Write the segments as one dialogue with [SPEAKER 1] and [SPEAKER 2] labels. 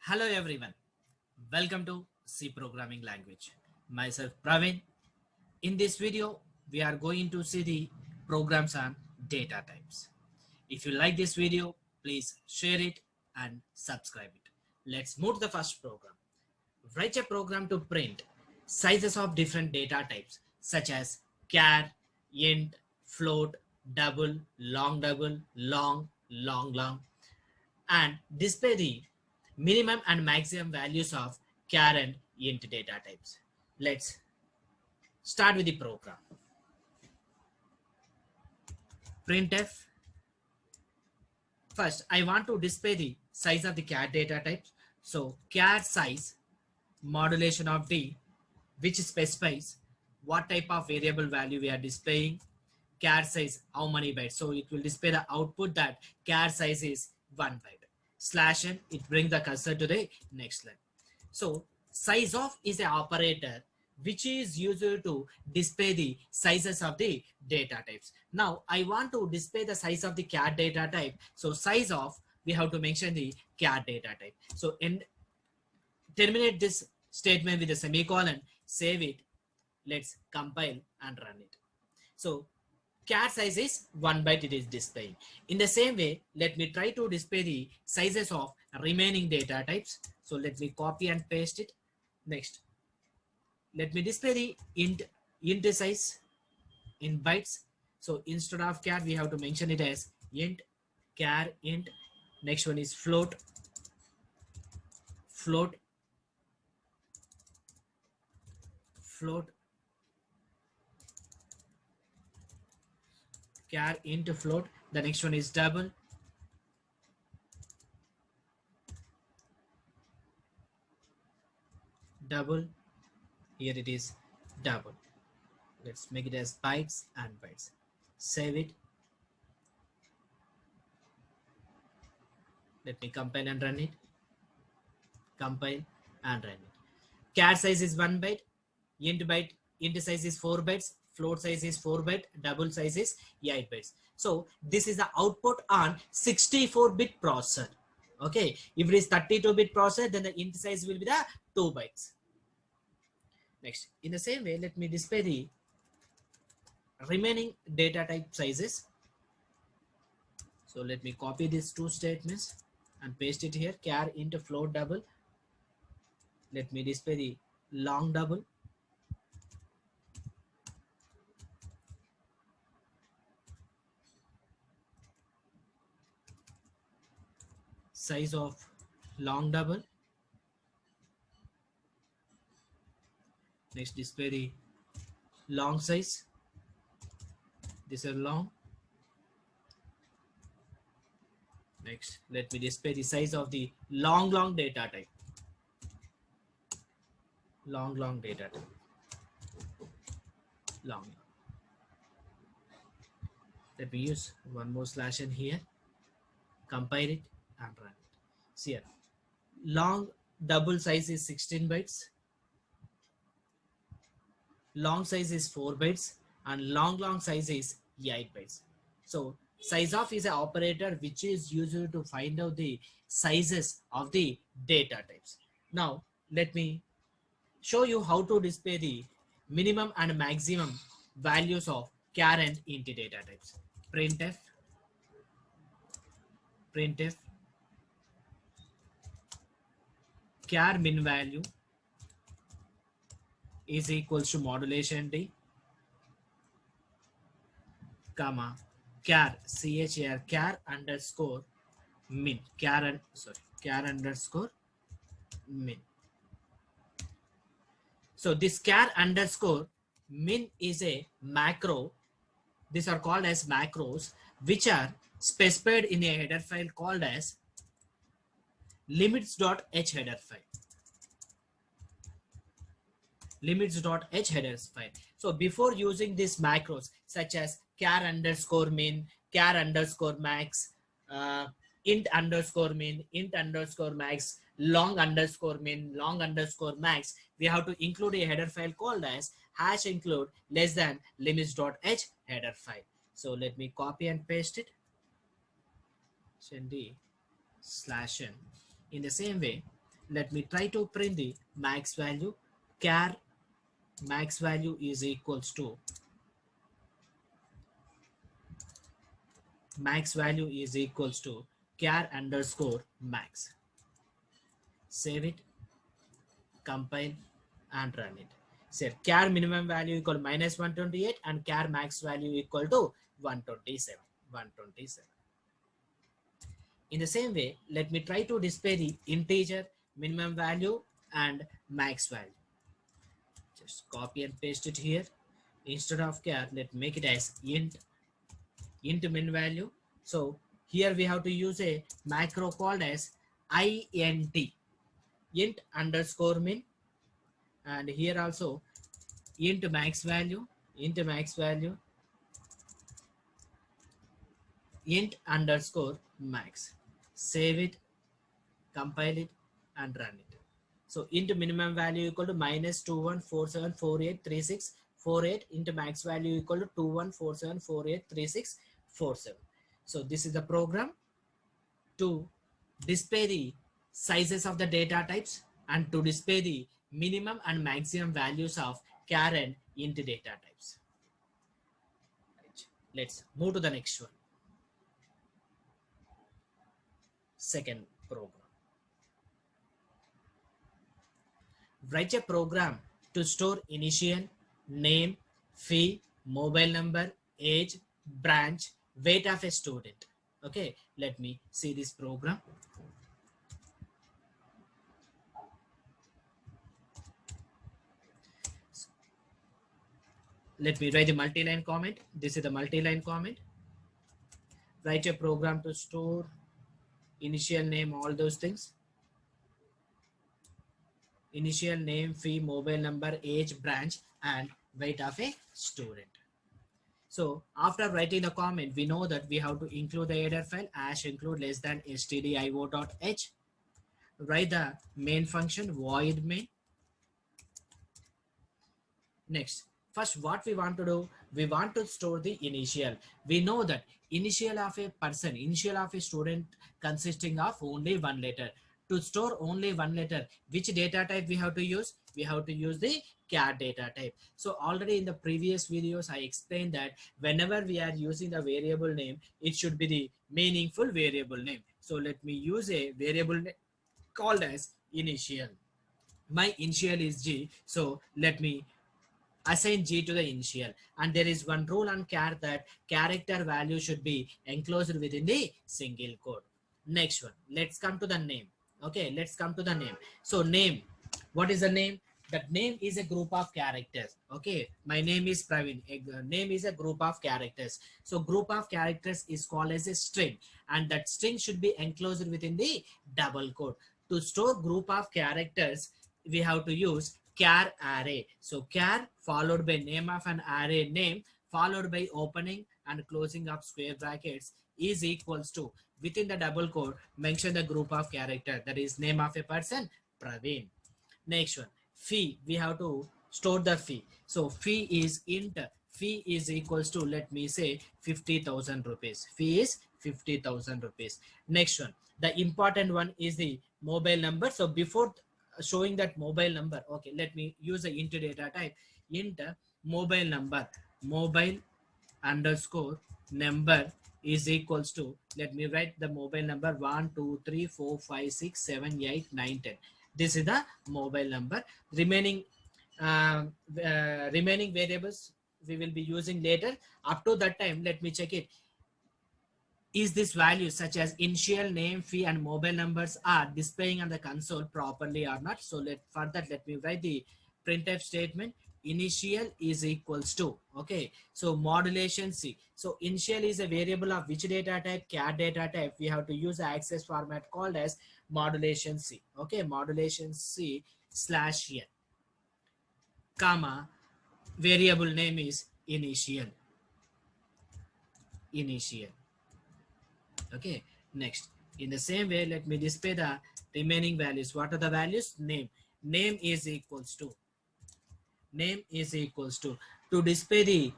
[SPEAKER 1] Hello everyone, welcome to C Programming Language. Myself Praveen. In this video, we are going to see the programs on data types. If you like this video, please share it and subscribe it. Let's move to the first program. Write a program to print sizes of different data types such as char, int, float, double, long, and display the minimum and maximum values of char and int data types. Let's start with the program. Printf. First, I want to display the size of the char data types. So char size modulation of d, which specifies what type of variable value we are displaying. Char size, how many bytes. So it will display the output that char size is 1 byte. Slash n, it brings the cursor to the next line. So size of is an operator which is used to display the sizes of the data types. Now I want to display the size of the char data type. So size of, we have to mention the char data type. So terminate this statement with a semicolon, save it. Let's compile and run it. So char size is 1 byte it is displaying. In the same way, let me try to display the sizes of remaining data types. So let me copy and paste it. Next, let me display the int size in bytes. So instead of char, we have to mention it as int, char int. Next one is float, float, char int float. The next one is double, here it is double. Let's make it as bytes and bytes. Save it. Let me compile and run it. Compile and run it. Char size is 1 byte, int size is 4 bytes, float size is 4 byte, double size is 8 bytes. So this is the output on 64-bit processor. Okay, if it is 32-bit processor, then the int size will be the 2 bytes. Next, in the same way, let me display the remaining data type sizes. So let me copy these two statements and paste it here. Char int float double. Let me display the long double. Size of long double. Next, display the long size. This is long. Next, let me display the size of the long data type. Long data type. Long. Let me use one more slash in here. Compile it and run it. See here. Long double size is 16 bytes. Long size is 4 bytes and long size is 8 bytes. So size of is an operator which is used to find out the sizes of the data types. Now let me show you how to display the minimum and maximum values of char and int data types. Printf char min value is equals to modulation d, comma char underscore min, char underscore min. So this char underscore min is a macro. These are called as macros, which are specified in a header file called as limits.h header file. Limits.h header file. So before using these macros such as char underscore min, char underscore max, int underscore min, int underscore max, long underscore min, long underscore max, we have to include a header file called as hash include less than limits.h header file. So let me copy and paste it. Send the slash n. In the same way, let me try to print the max value. Char max value is equals to char underscore max. Save it, compile and run it. Say char minimum value equal minus 128 and char max value equal to 127. In the same way, let me try to display the integer minimum value and max value. Just copy and paste it here. Instead of char, let's make it as int min value. So here we have to use a macro called as int underscore min, and here also int max value int underscore max. Save it, compile it and run it. So int minimum value equal to minus 2147483648 into max value equal to 2147483647. So this is the program to display the sizes of the data types and to display the minimum and maximum values of char and int data types. Right. Let's move to the next one. Second program. Write a program to store initial, name, fee, mobile number, age, branch, weight of a student. Okay, let me see this program. Let me write the multi-line comment. This is the multi-line comment. Write a program to store initial name, all those things. Initial name, fee, mobile number, age, branch, and weight of a student. So after writing the comment, we know that we have to include the header file as include less than stdio.h. Write the main function void main. Next, first what we want to do, we want to store the initial. We know that initial of a person, initial of a student consisting of only one letter. To store only one letter, which data type we have to use? We have to use the char data type. So already in the previous videos, I explained that whenever we are using the variable name, it should be the meaningful variable name. So let me use a variable name called as initial. My initial is G. So let me assign G to the initial, and there is one rule on char that character value should be enclosed within the single quote. Next one, let's come to the name. Okay, let's come to the name. So name, what is the name? That name is a group of characters. Okay, my name is Praveen. Name is a group of characters. So group of characters is called as a string, and that string should be enclosed within the double quote. To store group of characters, we have to use char array. So char followed by name of an array name followed by opening and closing of square brackets is equals to, within the double quote, mention the group of character, that is name of a person, Praveen. Next one, fee, we have to store the fee. So fee is int, fee is equals to, let me say 50,000 rupees. Fee is 50,000 rupees. Next one, the important one is the mobile number. So before showing that mobile number, okay, let me use the int data type. Int mobile number, mobile underscore number is equals to, let me write the mobile number 1 2 3 4 5 6 7 8 9 10. This is the mobile number. Remaining remaining variables we will be using later. Up to that time, let me check it. Is this value such as initial, name, fee, and mobile numbers are displaying on the console properly or not? So for that, let me write the printf statement. Initial is equals to, okay, so modulation C. So initial is a variable of which data type? Char data type. We have to use an access format called as modulation C. Okay, modulation C / n, comma, variable name is initial. Okay, next, in the same way, let me display the remaining values. What are the values? Name is equals to, to display the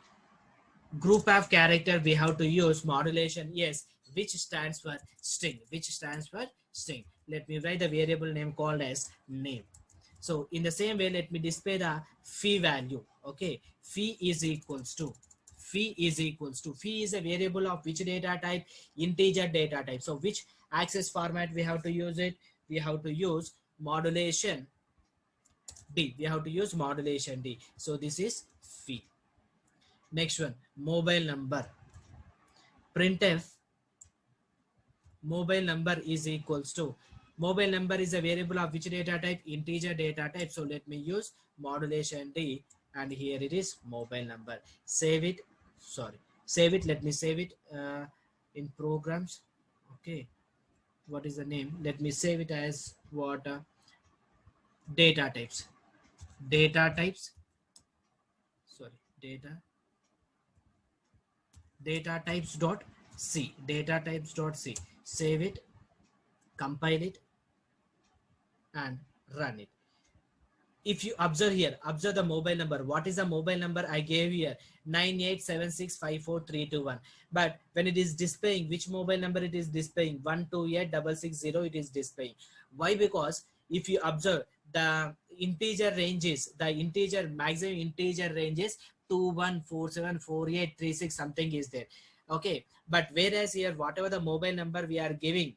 [SPEAKER 1] group of character, we have to use modulation yes, which stands for string. let me write the variable name called as name. So in the same way, let me display the fee value. Okay, fee is equals to fee is a variable of which data type? Integer data type. So which access format we have to use it? We have to use modulation D. We have to use modulation D. So this is fee. Next one, mobile number. Printf mobile number is equals to, mobile number is a variable of which data type? Integer data type. So let me use modulation D, and here it is mobile number. Save it. Sorry, save it. Let me save it in programs. Okay, what is the name? Let me save it as what? Data types. Data types. Sorry, data types dot c. Data types dot c. Save it, compile it, and run it. If you observe here, observe the mobile number. What is the mobile number I gave here? 9876543221. But when it is displaying, which mobile number it is displaying? 128660 it is displaying. Why? Because if you observe the integer ranges, the integer maximum integer ranges 21474836 something is there. Okay, but whereas here whatever the mobile number we are giving,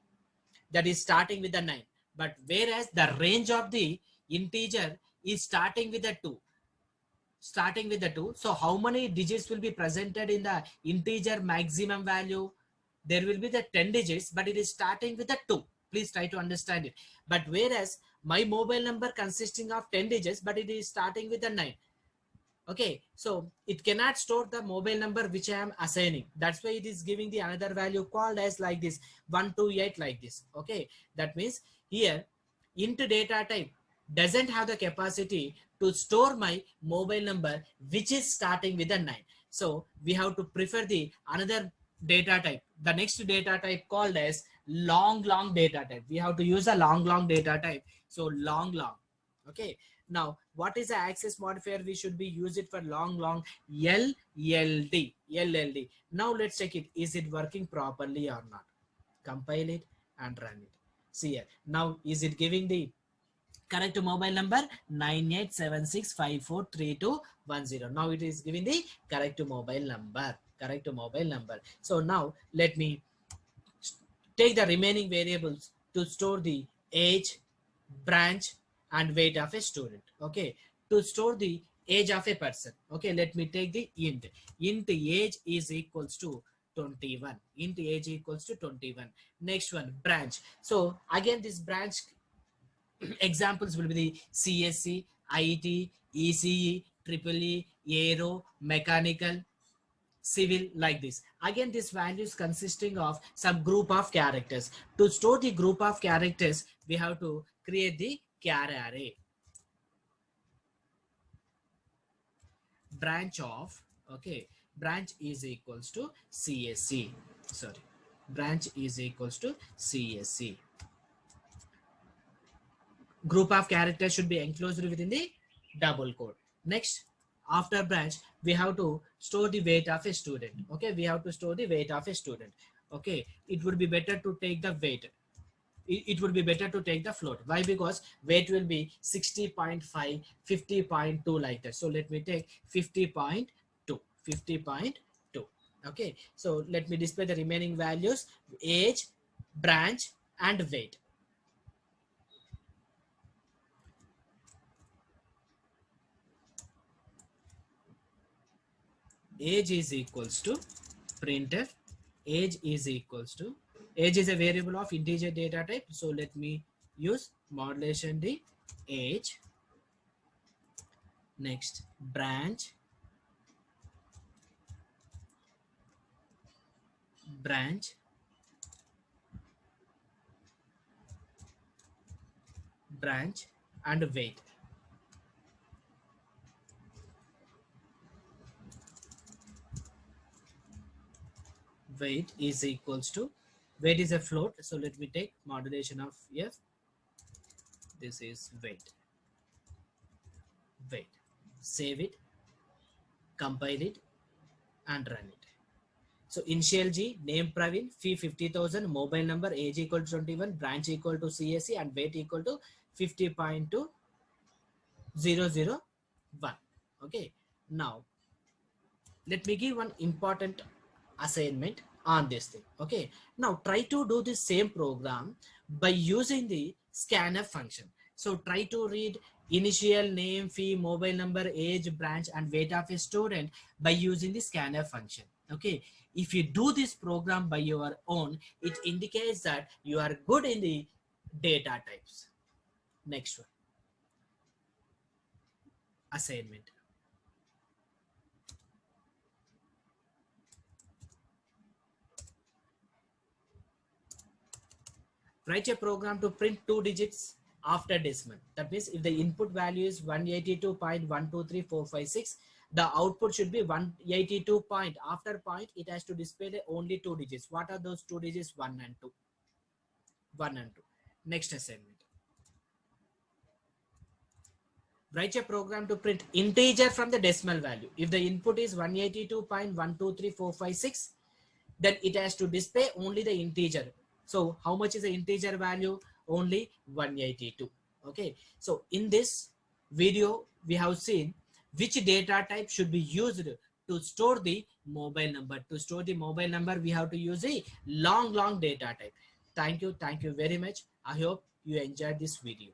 [SPEAKER 1] that is starting with the 9, but whereas the range of the integer is starting with the 2, so how many digits will be presented in the integer maximum value? There will be the 10 digits, but it is starting with the 2. Please try to understand it. But whereas my mobile number consisting of 10 digits, but it is starting with the 9. Okay, so it cannot store the mobile number which I am assigning. That's why it is giving the another value called as like this 128 like this. Okay, that means here int data type doesn't have the capacity to store my mobile number which is starting with a 9. So we have to prefer the another data type, the next data type called as long data type. We have to use a long data type. So long. Okay, now what is the access modifier? We should be use it for long LLD. Now let's check it, is it working properly or not? Compile it and run it. See here, now is it giving the correct mobile number? 9876543210. Now it is giving the correct mobile number. So now let me take the remaining variables to store the age, branch, and weight of a student. Okay, to store the age of a person. Okay, let me take the int. Int age is equals to 21. Int age equals to 21. Next one, branch. So again, this branch examples will be the CSC, IT, ECE, Triple E, Aero, Mechanical, Civil, like this. Again, this value is consisting of some group of characters. To store the group of characters, we have to create the char array. Branch of, okay, branch is equals to CSC. Sorry, branch is equals to CSC. Group of characters should be enclosed within the double quote. Next, after branch, we have to store the weight of a student. Okay, we have to store the weight of a student. Okay, it would be better to take the weight. It would be better to take the float. Why? Because weight will be 60.5, 50.2 like that. So let me take 50.2. Okay, so let me display the remaining values: age, branch, and weight. Age is equals to printf. Age is equals to, age is a variable of integer data type. So let me use modulation D, age. Next, branch, and weight. Weight is equals to, weight is a float, so let me take modulation of F. This is weight. Save it, compile it, and run it. So initial G, name Praveen, fee 50,000, mobile number, age equal to 21, branch equal to CSE, and weight equal to 50.2001. Okay. Now let me give one important assignment on this thing. Okay, now try to do the same program by using the scanf function. So try to read initial, name, fee, mobile number, age, branch, and weight of a student by using the scanf function. Okay, if you do this program by your own, it indicates that you are good in the data types. Next one, assignment. Write a program to print 2 digits after decimal. That means if the input value is 182.123456, the output should be 182 point. After point, it has to display only 2 digits. What are those 2 digits? 1 and 2. 1 and 2. Next assignment. Write a program to print integer from the decimal value. If the input is 182.123456, then it has to display only the integer. So how much is the integer value? Only 182. Okay, so in this video we have seen which data type should be used to store the mobile number. To store the mobile number, we have to use a long data type. Thank you very much. I hope you enjoyed this video.